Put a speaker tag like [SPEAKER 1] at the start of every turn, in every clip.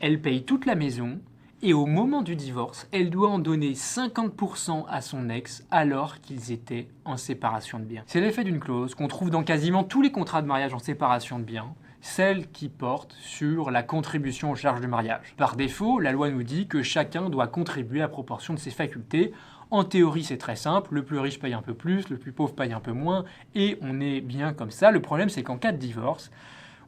[SPEAKER 1] Elle paye toute la maison et au moment du divorce, elle doit en donner 50% à son ex alors qu'ils étaient en séparation de biens. C'est l'effet d'une clause qu'on trouve dans quasiment tous les contrats de mariage en séparation de biens, celle qui porte sur la contribution aux charges du mariage. Par défaut, la loi nous dit que chacun doit contribuer à proportion de ses facultés. En théorie, c'est très simple, le plus riche paye un peu plus, le plus pauvre paye un peu moins, et on est bien comme ça. Le problème, c'est qu'en cas de divorce,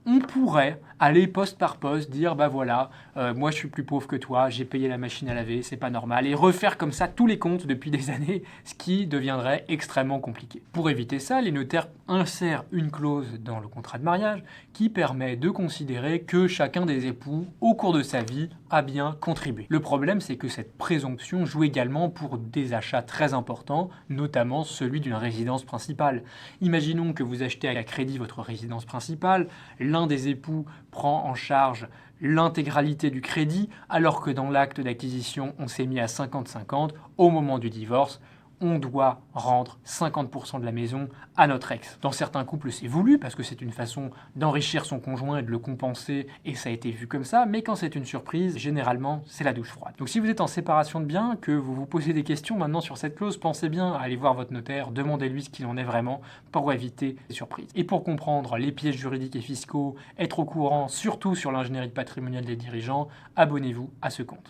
[SPEAKER 1] on pourrait aller poste par poste, dire bah voilà, moi je suis plus pauvre que toi, j'ai payé la machine à laver, c'est pas normal, et refaire comme ça tous les comptes depuis des années, ce qui deviendrait extrêmement compliqué. Pour éviter ça, les notaires insèrent une clause dans le contrat de mariage qui permet de considérer que chacun des époux, au cours de sa vie, a bien contribué. Le problème, c'est que cette présomption joue également pour des achats très importants, notamment celui d'une résidence principale. Imaginons que vous achetez à crédit votre résidence principale, l'un des époux prend en charge l'intégralité du crédit, alors que dans l'acte d'acquisition, on s'est mis à 50-50. Au moment du divorce, on doit rendre 50% de la maison à notre ex. Dans certains couples, c'est voulu parce que c'est une façon d'enrichir son conjoint et de le compenser, et ça a été vu comme ça, mais quand c'est une surprise, généralement, c'est la douche froide. Donc si vous êtes en séparation de biens, que vous vous posez des questions maintenant sur cette clause, pensez bien à aller voir votre notaire, demandez-lui ce qu'il en est vraiment pour éviter les surprises. Et pour comprendre les pièges juridiques et fiscaux, être au courant, surtout sur l'ingénierie patrimoniale des dirigeants, abonnez-vous à ce compte.